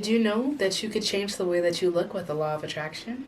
Did you know that you could change the way that you look with the law of attraction?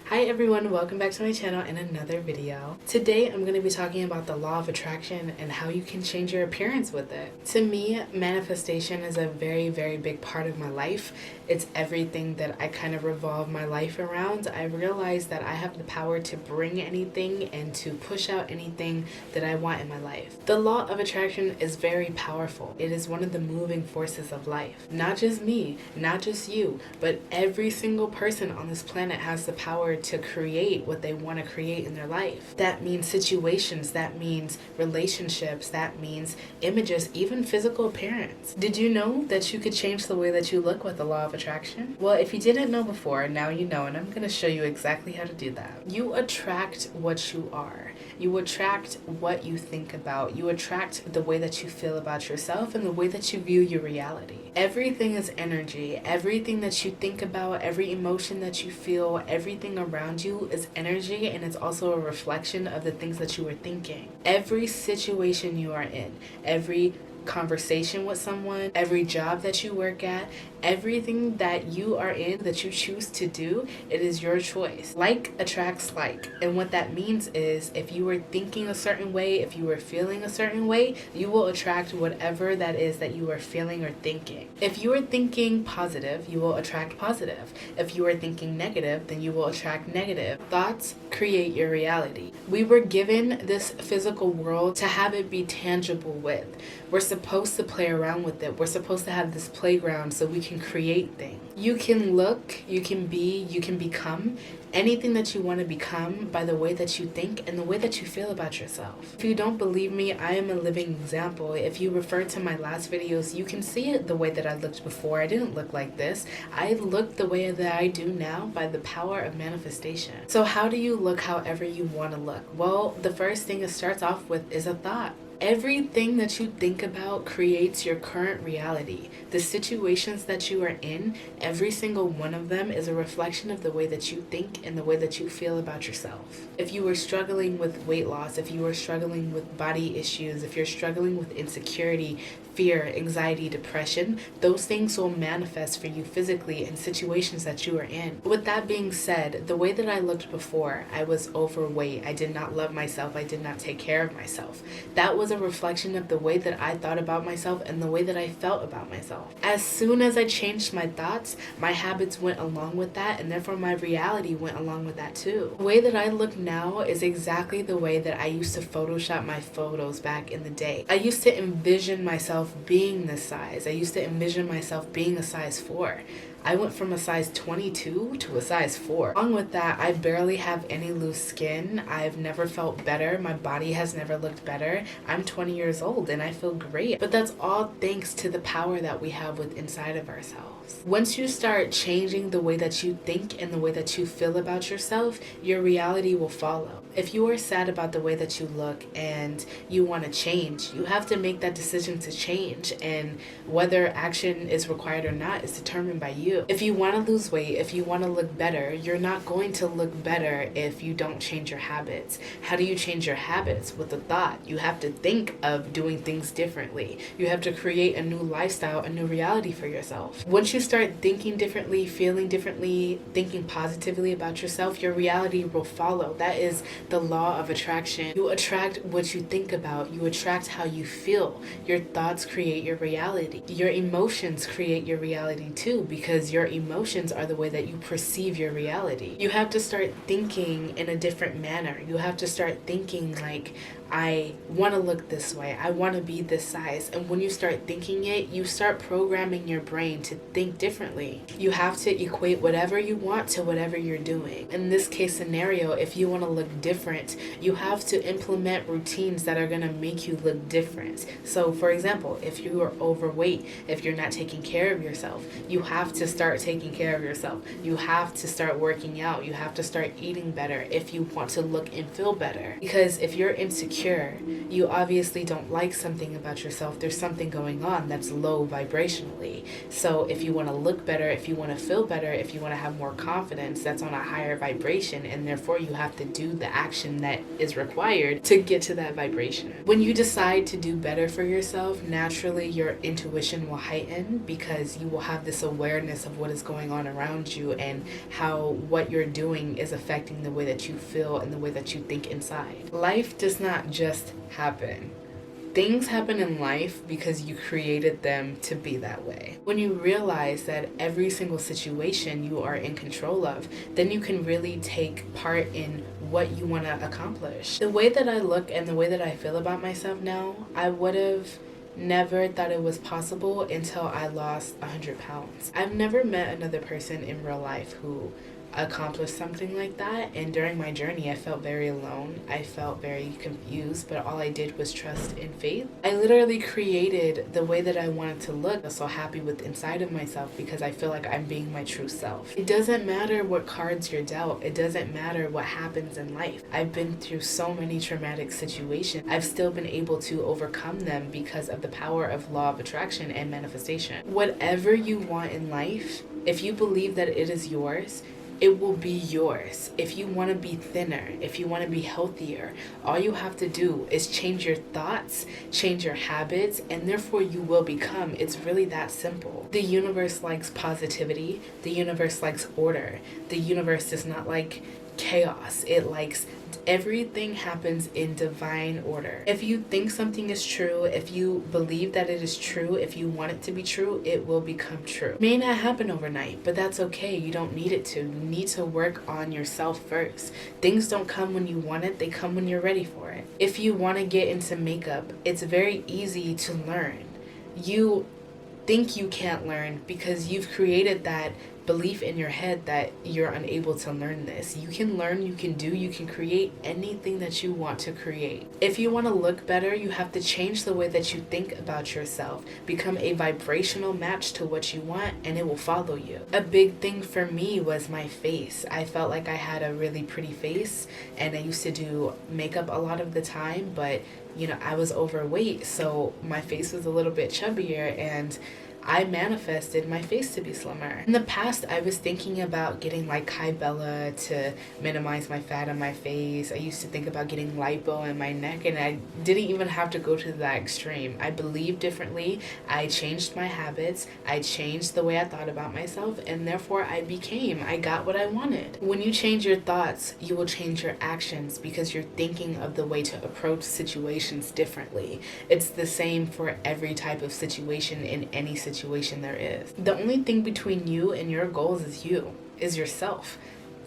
Hi everyone, welcome back to my channel and another video. Today I'm going to be talking about the law of attraction and how you can change your appearance with it. To me, manifestation is a very big part of my life. It's everything that I kind of revolve my life around. I realize that I have the power to bring anything and to push out anything that I want in my life. The law of attraction is very powerful. It is one of the moving forces of life. Not just me, not just you, but every single person on this planet has the power to create what they want to create in their life. That means situations, that means relationships, that means images, even physical appearance. Did you know that you could change the way that you look with the law of attraction? Well, if you didn't know before, now you know, and I'm going to show you exactly how to do that. You attract what you are. You attract what you think about. You attract the way that you feel about yourself and the way that you view your reality. Everything is energy. Everything that you think about, every emotion that you feel, everything around you is energy, and it's also a reflection of the things that you were thinking. Every situation you are in, every conversation with someone, every job that you work at, everything that you are in that you choose to do, it is your choice. Like attracts like. And what that means is if you were thinking a certain way, if you were feeling a certain way, you will attract whatever that is that you are feeling or thinking. If you are thinking positive, you will attract positive. If you are thinking negative, then you will attract negative. Thoughts create your reality. We were given this physical world to have it be tangible with. We're supposed to play around with it. We're supposed to have this playground so we can create things. You can look, you can be, you can become anything that you want to become by the way that you think and the way that you feel about yourself. If you don't believe me, I am a living example. If you refer to my last videos, you can see it the way that I looked before. I didn't look like this. I look the way that I do now by the power of manifestation. So how do you look however you want to look? Well, the first thing it starts off with is a thought. Everything that you think about creates your current reality. The situations that you are in, every single one of them is a reflection of the way that you think and the way that you feel about yourself. If you are struggling with weight loss, if you are struggling with body issues, if you're struggling with insecurity, fear, anxiety, depression, those things will manifest for you physically in situations that you are in. With that being said, the way that I looked before, I was overweight. I did not love myself. I did not take care of myself. That was a reflection of the way that I thought about myself and the way that I felt about myself. As soon as I changed my thoughts, my habits went along with that, and therefore my reality went along with that too. The way that I look now is exactly the way that I used to Photoshop my photos back in the day. I used to envision myself being this size. I used to envision myself being a size 4. I went from a size 22 to a size 4. Along with that, I barely have any loose skin. I've never felt better. My body has never looked better. I'm 20 years old and I feel great. But that's all thanks to the power that we have within inside of ourselves. Once you start changing the way that you think and the way that you feel about yourself, your reality will follow. If you are sad about the way that you look and you want to change, you have to make that decision to change, and whether action is required or not is determined by you. If you want to lose weight, if you want to look better, you're not going to look better if you don't change your habits. How do you change your habits? With a thought. You have to think of doing things differently. You have to create a new lifestyle, a new reality for yourself. Once you start thinking differently, feeling differently, thinking positively about yourself, your reality will follow. That is the law of attraction. You attract what you think about. You attract how you feel. Your thoughts create your reality. Your emotions create your reality too, because your emotions are the way that you perceive your reality. You have to start thinking in a different manner. You have to start thinking like, I want to look this way. I want to be this size. And when you start thinking it, you start programming your brain to think differently. You have to equate whatever you want to whatever you're doing. In this case scenario, if you want to look different, you have to implement routines that are going to make you look different. So for example, if you are overweight, if you're not taking care of yourself, you have to start taking care of yourself. You have to start working out. You have to start eating better if you want to look and feel better. Because if you're insecure, insecure. You obviously don't like something about yourself. There's something going on that's low vibrationally. So if you want to look better, if you want to feel better, if you want to have more confidence, that's on a higher vibration, and therefore you have to do the action that is required to get to that vibration. When you decide to do better for yourself, naturally your intuition will heighten because you will have this awareness of what is going on around you and how what you're doing is affecting the way that you feel and the way that you think inside. Life does not just happen. Things happen in life because you created them to be that way. When you realize that every single situation you are in control of, then you can really take part in what you want to accomplish. The way that I look and the way that I feel about myself now, I would have never thought it was possible until I lost 100 pounds. I've never met another person in real life who accomplished something like that, and during my journey I felt very alone. I felt very confused, but all I did was trust in faith. I literally created the way that I wanted to look. I'm so happy with inside of myself because I feel like I'm being my true self. It doesn't matter what cards you're dealt. It doesn't matter what happens in life. I've been through so many traumatic situations. I've still been able to overcome them because of the power of law of attraction and manifestation. Whatever you want in life, if you believe that it is yours, it will be yours. If you want to be thinner, if you want to be healthier, all you have to do is change your thoughts, change your habits, and therefore you will become. It's really that simple. The universe likes positivity. The universe likes order. The universe does not like chaos. It likes everything happens in divine order. If you think something is true, if you believe that it is true, if you want it to be true, it will become true. It may not happen overnight, but that's okay. You don't need it to. You need to work on yourself first. Things don't come when you want it, they come when you're ready for it. If you want to get into makeup, it's very easy to learn. You think you can't learn because you've created that belief in your head that you're unable to learn this. You can learn, you can do, you can create anything that you want to create. If you want to look better, you have to change the way that you think about yourself. Become a vibrational match to what you want, and it will follow you. A big thing for me was my face. I felt like I had a really pretty face, and I used to do makeup a lot of the time, but you know, I was overweight, so my face was a little bit chubbier, and I manifested my face to be slimmer. In the past, I was thinking about getting like Kybella to minimize my fat on my face. I used to think about getting lipo in my neck, and I didn't even have to go to that extreme. I believed differently. I changed my habits. I changed the way I thought about myself, and therefore I got what I wanted. When you change your thoughts, you will change your actions because you're thinking of the way to approach situations differently. It's the same for every type of situation in any situation there is. The only thing between you and your goals is yourself.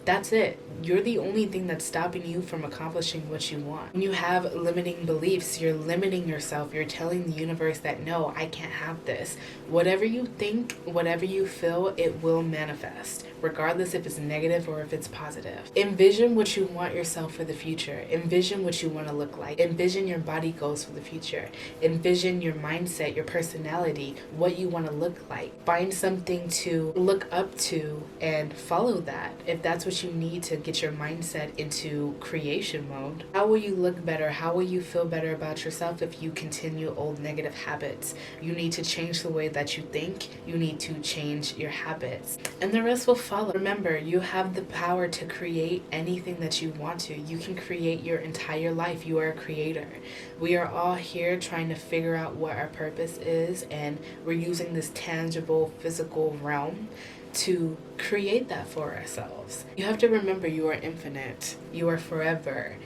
That's it. You're the only thing that's stopping you from accomplishing what you want. When you have limiting beliefs, you're limiting yourself. You're telling the universe that, no, I can't have this. Whatever you think, whatever you feel, it will manifest, regardless if it's negative or if it's positive. Envision what you want yourself for the future. Envision what you want to look like. Envision your body goals for the future. Envision your mindset, your personality, what you want to look like. Find something to look up to and follow that. If that's what you need to get your mindset into creation mode. How will you look better? How will you feel better about yourself if you continue old negative habits? You need to change the way that you think. You need to change your habits, and the rest will follow. Remember, you have the power to create anything that you want to. You can create your entire life. You are a creator. We are all here trying to figure out what our purpose is, and we're using this tangible physical realm to create that for ourselves. You have to remember you are infinite. You are forever,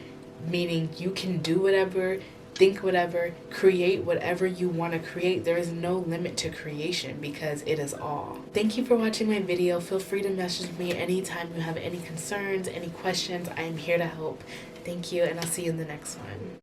meaning you can do whatever, think whatever, create whatever you want to create. There is no limit to creation because it is all. Thank you for watching my video. Feel free to message me anytime you have any concerns, any questions. I am here to help. Thank you, and I'll see you in the next one.